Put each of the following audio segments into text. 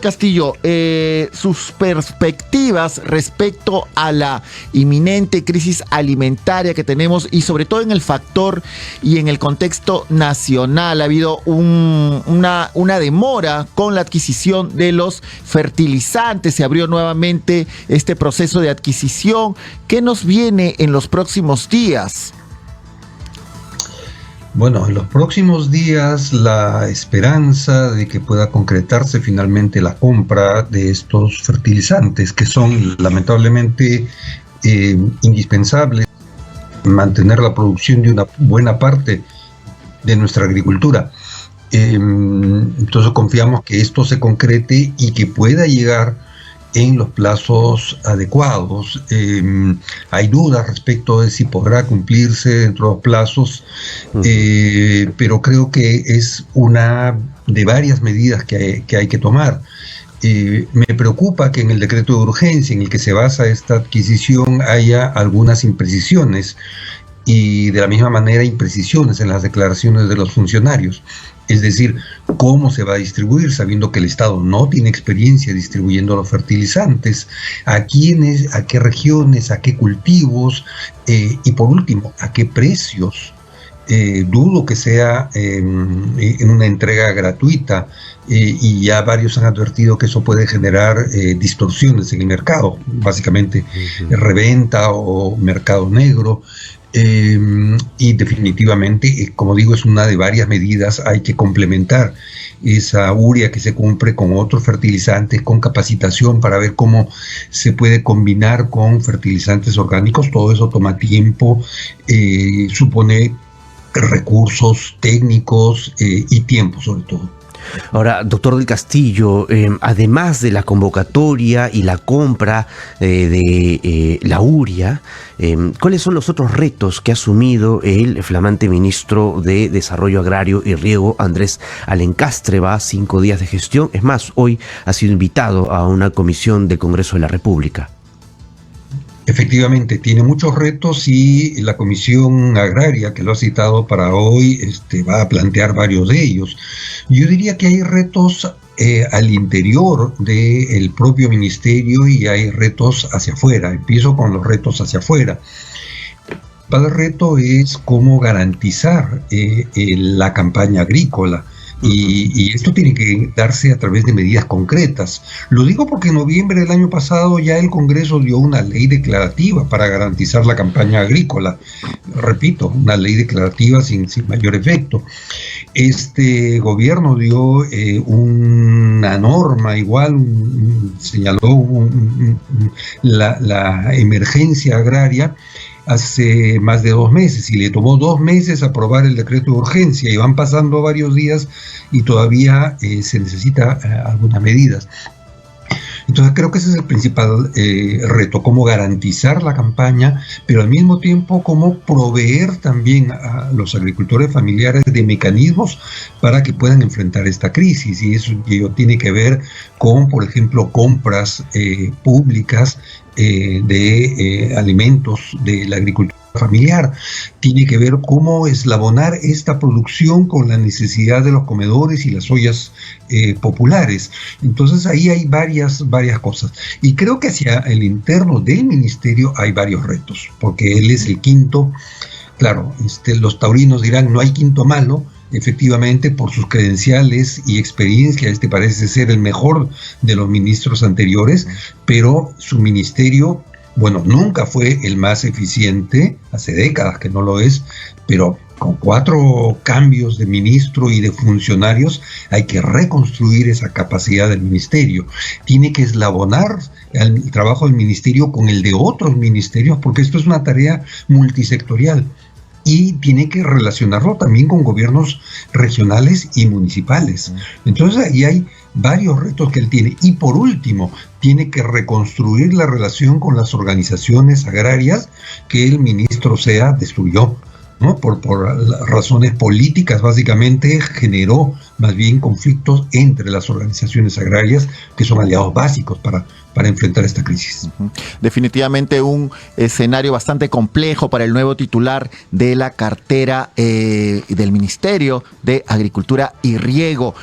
Castillo, sus perspectivas respecto a la inminente crisis alimentaria que tenemos y sobre todo en el factor y en el contexto nacional. Ha habido una demora con la adquisición de los fertilizantes, se abrió nuevamente este proceso de adquisición. ¿Qué nos viene en los próximos días? Bueno, en los próximos días la esperanza de que pueda concretarse finalmente la compra de estos fertilizantes que son lamentablemente indispensables para mantener la producción de una buena parte de nuestra agricultura. Entonces confiamos que esto se concrete y que pueda llegar en los plazos adecuados. Hay dudas respecto de si podrá cumplirse dentro de los plazos, pero creo que es una de varias medidas que hay que tomar. Me preocupa que en el decreto de urgencia en el que se basa esta adquisición haya algunas imprecisiones y de la misma manera imprecisiones en las declaraciones de los funcionarios. Es decir, cómo se va a distribuir, sabiendo que el Estado no tiene experiencia distribuyendo los fertilizantes, a quiénes, a qué regiones, a qué cultivos, y por último, a qué precios. Dudo que sea en una entrega gratuita, y ya varios han advertido que eso puede generar distorsiones en el mercado, básicamente reventa o mercado negro. Y definitivamente, como digo, es una de varias medidas. Hay que complementar esa urea que se compre con otros fertilizantes, con capacitación para ver cómo se puede combinar con fertilizantes orgánicos. Todo eso toma tiempo, supone recursos técnicos y tiempo sobre todo. Ahora, doctor del Castillo, además de la convocatoria y la compra de la urea, ¿cuáles son los otros retos que ha asumido el flamante ministro de Desarrollo Agrario y Riego, Andrés Alencastre? Va a 5 días de gestión. Es más, hoy ha sido invitado a una comisión del Congreso de la República. Efectivamente, tiene muchos retos y la Comisión Agraria, que lo ha citado para hoy, va a plantear varios de ellos. Yo diría que hay retos al interior del propio ministerio y hay retos hacia afuera. Empiezo con los retos hacia afuera. El reto es cómo garantizar la campaña agrícola. Y esto tiene que darse a través de medidas concretas. Lo digo porque en noviembre del año pasado ya el Congreso dio una ley declarativa para garantizar la campaña agrícola. Repito, una ley declarativa sin mayor efecto. Este gobierno dio una norma igual, señaló la emergencia agraria hace más de 2 meses y le tomó 2 meses aprobar el decreto de urgencia y van pasando varios días y todavía se necesita algunas medidas. Entonces creo que ese es el principal reto, cómo garantizar la campaña, pero al mismo tiempo cómo proveer también a los agricultores familiares de mecanismos para que puedan enfrentar esta crisis. Y eso tiene que ver con, por ejemplo, compras públicas de alimentos de la agricultura familiar. Tiene que ver cómo eslabonar esta producción con la necesidad de los comedores y las ollas populares. Entonces ahí hay varias cosas. Y creo que hacia el interno del ministerio hay varios retos, porque él es el quinto. Claro, los taurinos dirán, no hay quinto malo. Efectivamente, por sus credenciales y experiencia, parece ser el mejor de los ministros anteriores, pero su ministerio, bueno, nunca fue el más eficiente, hace décadas que no lo es, pero con 4 cambios de ministro y de funcionarios hay que reconstruir esa capacidad del ministerio. Tiene que eslabonar el trabajo del ministerio con el de otros ministerios, porque esto es una tarea multisectorial. Y tiene que relacionarlo también con gobiernos regionales y municipales. Entonces ahí hay varios retos que él tiene. Y por último, tiene que reconstruir la relación con las organizaciones agrarias que el ministro Sea destruyó, ¿no? Por razones políticas, básicamente generó más bien conflictos entre las organizaciones agrarias, que son aliados básicos para enfrentar esta crisis. Definitivamente un escenario bastante complejo para el nuevo titular de la cartera del Ministerio de Agricultura y Riego.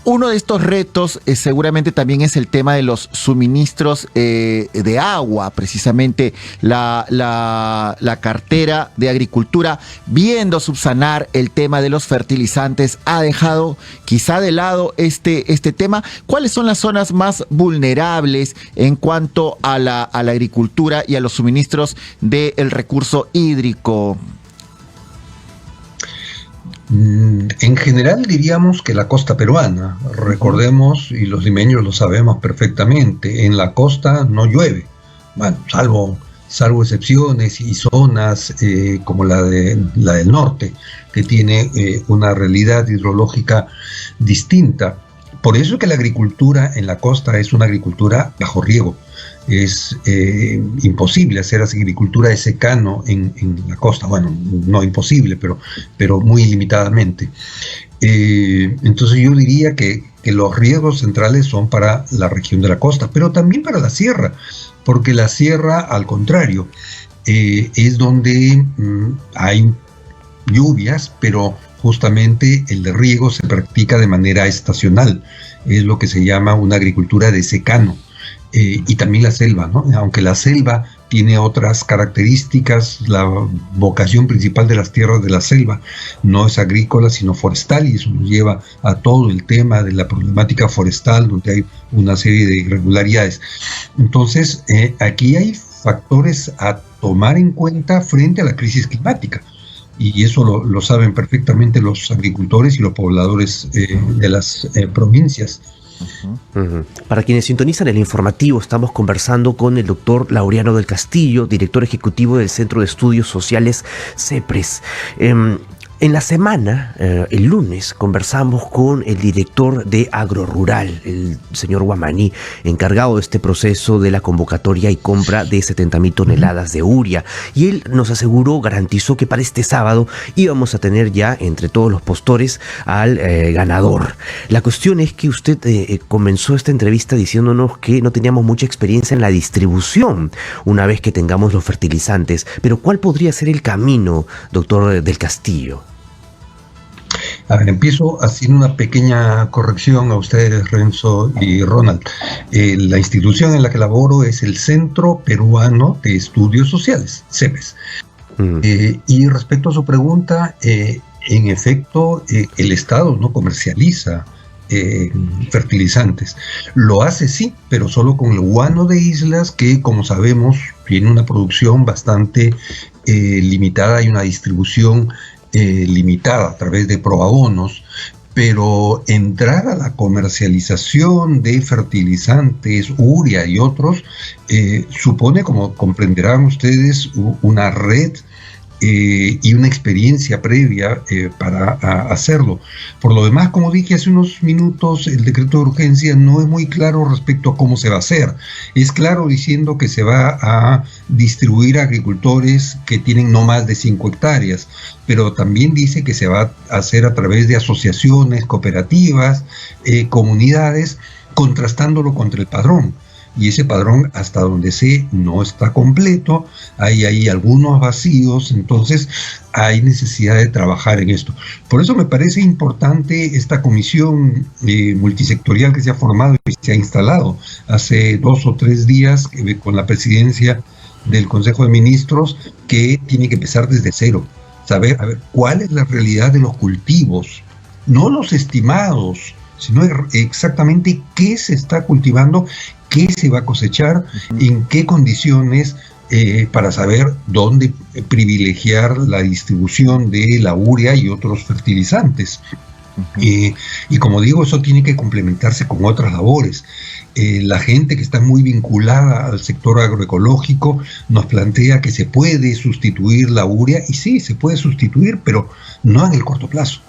Uno de estos retos seguramente también es el tema de los suministros de agua. Precisamente la cartera de Agricultura, viendo subsanar el tema de los fertilizantes, ha dejado quizá de lado este tema. ¿Cuáles son las zonas más vulnerables en cuanto a la agricultura y a los suministros del recurso hídrico? En general diríamos que la costa peruana. Recordemos, y los limeños lo sabemos perfectamente, en la costa no llueve, bueno, salvo excepciones y zonas como la del norte, que tiene una realidad hidrológica distinta. Por eso es que la agricultura en la costa es una agricultura bajo riego. Es imposible hacer agricultura de secano en la costa. Bueno, no imposible, pero muy limitadamente. Entonces yo diría que los riegos centrales son para la región de la costa, pero también para la sierra, porque la sierra, al contrario, es donde hay lluvias, pero justamente el riego se practica de manera estacional. Es lo que se llama una agricultura de secano. Y también la selva, ¿no? Aunque la selva tiene otras características, la vocación principal de las tierras de la selva no es agrícola sino forestal, y eso nos lleva a todo el tema de la problemática forestal, donde hay una serie de irregularidades. Entonces, aquí hay factores a tomar en cuenta frente a la crisis climática, y eso lo saben perfectamente los agricultores y los pobladores de las provincias. Para quienes sintonizan el informativo, estamos conversando con el doctor Laureano del Castillo, director ejecutivo del Centro de Estudios Sociales CEPRES. En la semana, el lunes, conversamos con el director de Agrorural, el señor Guamaní, encargado de este proceso de la convocatoria y compra de 70.000 toneladas de urea. Y él nos aseguró, garantizó que para este sábado íbamos a tener ya entre todos los postores al ganador. La cuestión es que usted comenzó esta entrevista diciéndonos que no teníamos mucha experiencia en la distribución una vez que tengamos los fertilizantes. Pero ¿cuál podría ser el camino, doctor del Castillo? A ver, empiezo haciendo una pequeña corrección a ustedes, Renzo y Ronald. La institución en la que laboro es el Centro Peruano de Estudios Sociales, CEPES. Y respecto a su pregunta, en efecto, el Estado no comercializa fertilizantes. Lo hace sí, pero solo con el guano de islas, que como sabemos tiene una producción bastante limitada y una distribución limitada a través de proabonos, pero entrar a la comercialización de fertilizantes, urea y otros, supone, como comprenderán ustedes, una red y una experiencia previa para hacerlo. Por lo demás, como dije hace unos minutos, el decreto de urgencia no es muy claro respecto a cómo se va a hacer. Es claro diciendo que se va a distribuir a agricultores que tienen no más de 5 hectáreas, pero también dice que se va a hacer a través de asociaciones, cooperativas, comunidades, contrastándolo contra el padrón. Y ese padrón, hasta donde sé, no está completo, hay algunos vacíos, entonces hay necesidad de trabajar en esto. Por eso me parece importante esta comisión multisectorial que se ha formado y se ha instalado hace 2 o 3 días con la presidencia del Consejo de Ministros, que tiene que empezar desde cero, saber cuál es la realidad de los cultivos, no los estimados, sino exactamente qué se está cultivando, qué se va a cosechar, en qué condiciones, para saber dónde privilegiar la distribución de la urea y otros fertilizantes. Y como digo, eso tiene que complementarse con otras labores. La gente que está muy vinculada al sector agroecológico nos plantea que se puede sustituir la urea, y sí, se puede sustituir, pero no en el corto plazo.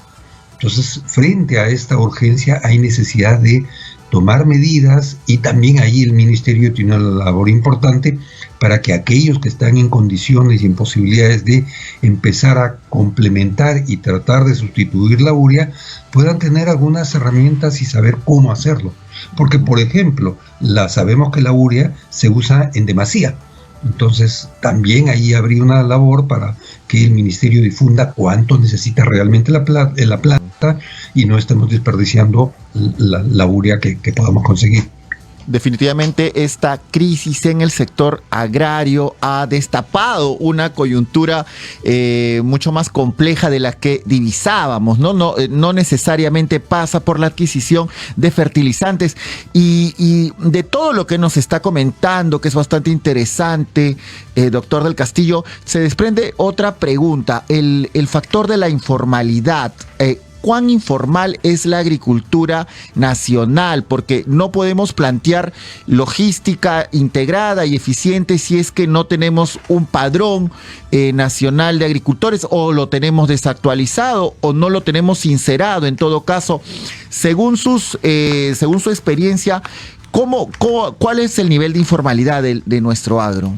Entonces, frente a esta urgencia hay necesidad de tomar medidas, y también ahí el Ministerio tiene una labor importante para que aquellos que están en condiciones y en posibilidades de empezar a complementar y tratar de sustituir la urea puedan tener algunas herramientas y saber cómo hacerlo. Porque, por ejemplo, sabemos que la urea se usa en demasía. Entonces, también ahí habría una labor para que el Ministerio difunda cuánto necesita realmente la planta y no estemos desperdiciando la urea que podamos conseguir. Definitivamente esta crisis en el sector agrario ha destapado una coyuntura mucho más compleja de la que divisábamos, ¿no? No necesariamente pasa por la adquisición de fertilizantes y de todo lo que nos está comentando, que es bastante interesante, doctor del Castillo, se desprende otra pregunta, el factor de la informalidad. ¿Cuán informal es la agricultura nacional? Porque no podemos plantear logística integrada y eficiente si es que no tenemos un padrón nacional de agricultores, o lo tenemos desactualizado o no lo tenemos sincerado. En todo caso, según su experiencia, ¿cuál es el nivel de informalidad de nuestro agro?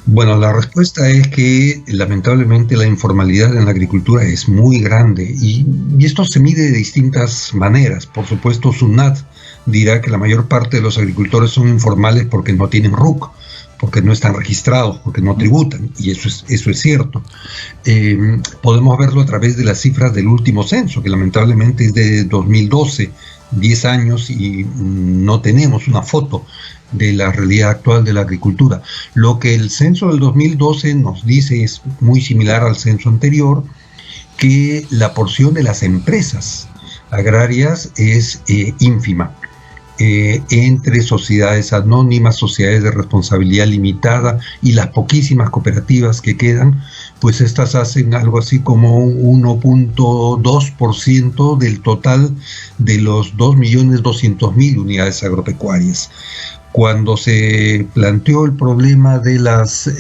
Bueno, la respuesta es que lamentablemente la informalidad en la agricultura es muy grande y esto se mide de distintas maneras. Por supuesto, SUNAT dirá que la mayor parte de los agricultores son informales porque no tienen RUC, porque no están registrados, porque no tributan, y eso es cierto. Podemos verlo a través de las cifras del último censo, que lamentablemente es de 2012, 10 años, y no tenemos una foto de la realidad actual de la agricultura. Lo que el censo del 2012 nos dice es muy similar al censo anterior, que la porción de las empresas agrarias es ínfima. Entre sociedades anónimas, sociedades de responsabilidad limitada y las poquísimas cooperativas que quedan, pues estas hacen algo así como un 1.2% del total de los 2.200.000 unidades agropecuarias. Cuando se planteó el problema de las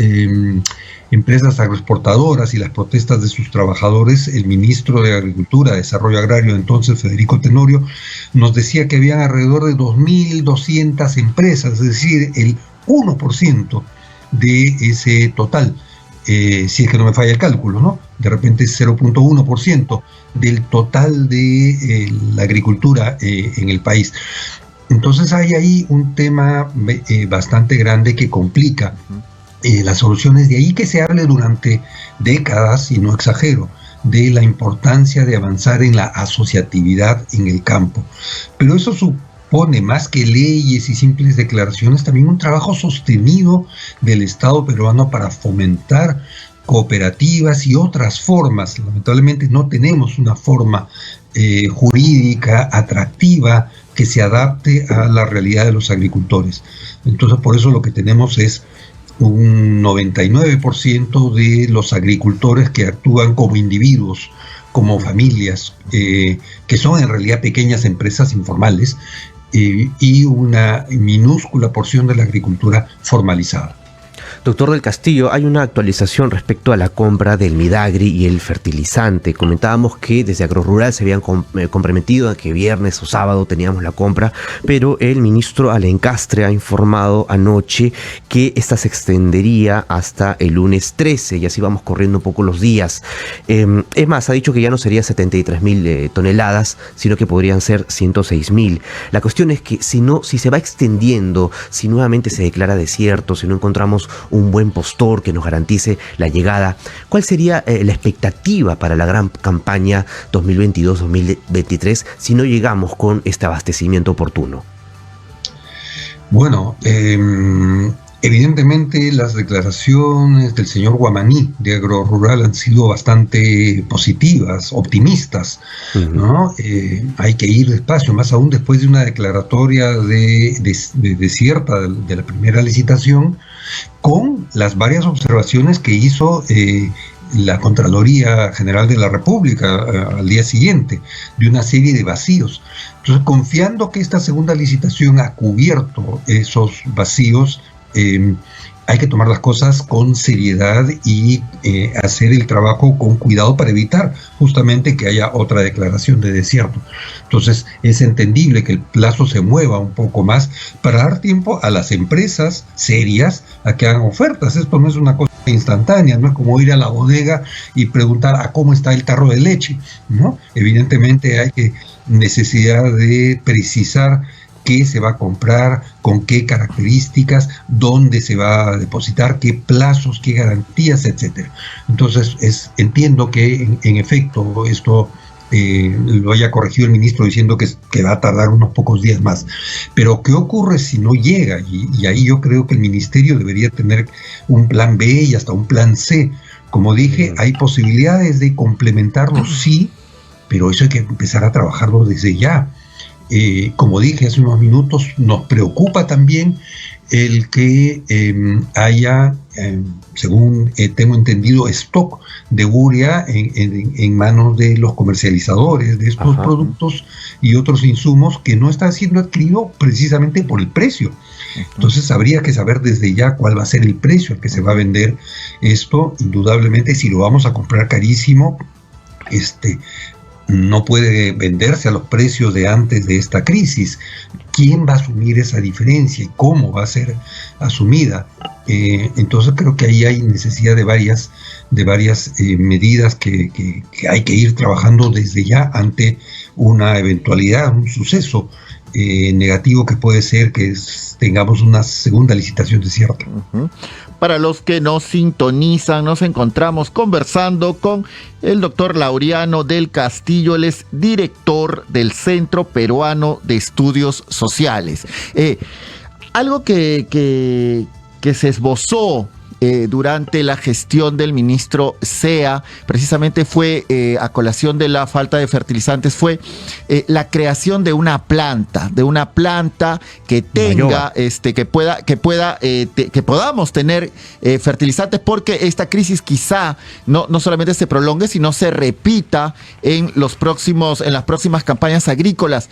empresas agroexportadoras y las protestas de sus trabajadores, el ministro de Agricultura, Desarrollo Agrario, entonces Federico Tenorio, nos decía que habían alrededor de 2.200 empresas, es decir, el 1% de ese total, si es que no me falla el cálculo, ¿no? De repente es 0.1% del total de la agricultura en el país. Entonces hay ahí un tema bastante grande que complica las soluciones. De ahí que se hable durante décadas, y no exagero, de la importancia de avanzar en la asociatividad en el campo. Pero eso supone, más que leyes y simples declaraciones, también un trabajo sostenido del Estado peruano para fomentar cooperativas y otras formas. Lamentablemente no tenemos una forma jurídica atractiva que se adapte a la realidad de los agricultores. Entonces, por eso lo que tenemos es un 99% de los agricultores que actúan como individuos, como familias, que son en realidad pequeñas empresas informales, y una minúscula porción de la agricultura formalizada. Doctor del Castillo, hay una actualización respecto a la compra del Midagri y el fertilizante. Comentábamos que desde Agrorural se habían comprometido a que viernes o sábado teníamos la compra, pero el ministro Alencastre ha informado anoche que esta se extendería hasta el lunes 13, y así vamos corriendo un poco los días. Es más, ha dicho que ya no sería 73.000 toneladas, sino que podrían ser 106.000. La cuestión es que si se va extendiendo, si nuevamente se declara desierto, si no encontramos un buen postor que nos garantice la llegada, ¿cuál sería la expectativa para la gran campaña 2022-2023 si no llegamos con este abastecimiento oportuno? Bueno, evidentemente las declaraciones del señor Guamaní de Agrorural han sido bastante positivas, optimistas, ¿no? Hay que ir despacio, más aún después de una declaratoria desierta de la primera licitación, con las varias observaciones que hizo la Contraloría General de la República al día siguiente, de una serie de vacíos. Entonces, confiando que esta segunda licitación ha cubierto esos vacíos, hay que tomar las cosas con seriedad y hacer el trabajo con cuidado para evitar justamente que haya otra declaración de desierto. Entonces es entendible que el plazo se mueva un poco más para dar tiempo a las empresas serias a que hagan ofertas. Esto no es una cosa instantánea, no es como ir a la bodega y preguntar a cómo está el tarro de leche, ¿no? Evidentemente hay necesidad de precisar qué se va a comprar, con qué características, dónde se va a depositar, qué plazos, qué garantías, etcétera. Entonces, entiendo que en efecto esto lo haya corregido el ministro diciendo que va a tardar unos pocos días más. Pero ¿qué ocurre si no llega? Y ahí yo creo que el ministerio debería tener un plan B y hasta un plan C. Como dije, hay posibilidades de complementarlo, sí, pero eso hay que empezar a trabajarlo desde ya. Como dije hace unos minutos, nos preocupa también el que haya, según tengo entendido, stock de urea en manos de los comercializadores de estos productos y otros insumos que no está siendo adquirido precisamente por el precio. Entonces habría que saber desde ya cuál va a ser el precio al que se va a vender esto. Indudablemente, si lo vamos a comprar carísimo, no puede venderse a los precios de antes de esta crisis. ¿Quién va a asumir esa diferencia y cómo va a ser asumida? Entonces creo que ahí hay necesidad de varias medidas que hay que ir trabajando desde ya ante una eventualidad, un suceso negativo que puede ser que tengamos una segunda licitación desierta. Para los que nos sintonizan, nos encontramos conversando con el doctor Laureano del Castillo. Él es director del Centro Peruano de Estudios Sociales. Algo que se esbozó durante la gestión del ministro Sea, precisamente fue, a colación de la falta de fertilizantes, fue la creación de una planta que tenga, que podamos tener fertilizantes, porque esta crisis quizá no solamente se prolongue, sino se repita en las próximas campañas agrícolas.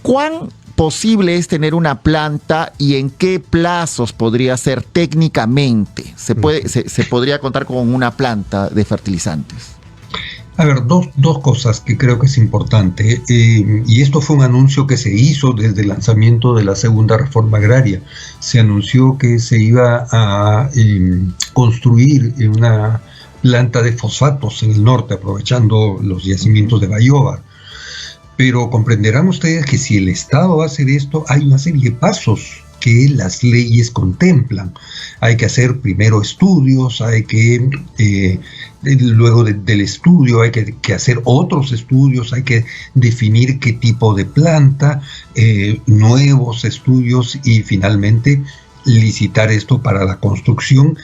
¿Cuán posible es tener una planta y en qué plazos podría ser técnicamente? ¿Se podría contar con una planta de fertilizantes? A ver, dos cosas que creo que es importante, y esto fue un anuncio que se hizo desde el lanzamiento de la segunda reforma agraria. Se anunció que se iba a construir una planta de fosfatos en el norte, aprovechando los yacimientos de Bayóvar. Pero comprenderán ustedes que si el Estado va a hacer esto, hay una serie de pasos que las leyes contemplan. Hay que hacer primero estudios, hay que, luego del estudio hay que hacer otros estudios, hay que definir qué tipo de planta, nuevos estudios y finalmente licitar esto para la construcción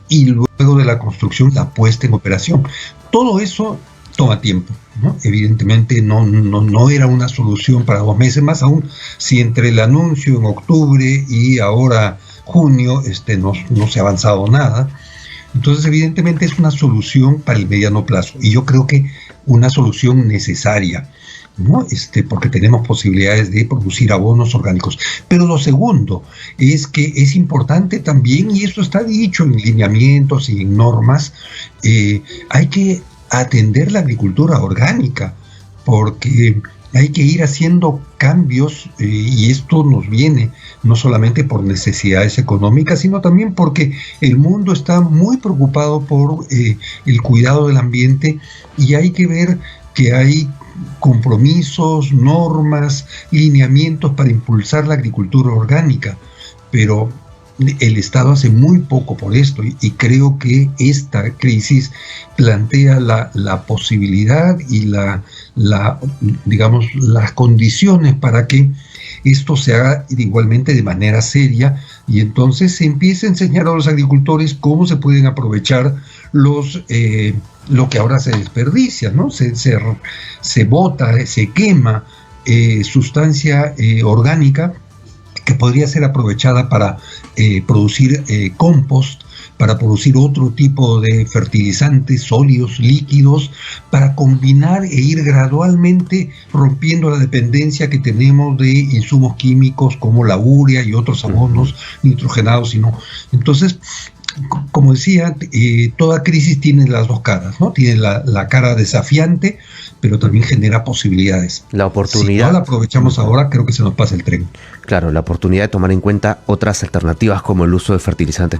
y luego de la construcción la puesta en operación. Todo eso toma tiempo, ¿no? Evidentemente no era una solución para 2 meses, más aún si entre el anuncio en octubre y ahora junio no se ha avanzado nada. Entonces evidentemente es una solución para el mediano plazo y yo creo que una solución necesaria, ¿no? Porque tenemos posibilidades de producir abonos orgánicos. Pero lo segundo es que es importante también, y esto está dicho en lineamientos y en normas, hay que atender la agricultura orgánica, porque hay que ir haciendo cambios y esto nos viene no solamente por necesidades económicas, sino también porque el mundo está muy preocupado por el cuidado del ambiente y hay que ver que hay compromisos, normas, lineamientos para impulsar la agricultura orgánica, pero el Estado hace muy poco por esto y creo que esta crisis plantea la posibilidad y digamos, las condiciones para que esto se haga igualmente de manera seria y entonces se empiece a enseñar a los agricultores cómo se pueden aprovechar lo que ahora se desperdicia, ¿no? Se bota, se quema sustancia orgánica que podría ser aprovechada para producir compost, para producir otro tipo de fertilizantes sólidos, líquidos, para combinar e ir gradualmente rompiendo la dependencia que tenemos de insumos químicos como la urea y otros abonos nitrogenados. Entonces, como decía, toda crisis tiene las dos caras, ¿no? Tiene la cara desafiante, pero también genera posibilidades. La oportunidad. Si no la aprovechamos ahora, creo que se nos pasa el tren. Claro, la oportunidad de tomar en cuenta otras alternativas como el uso de fertilizantes naturales.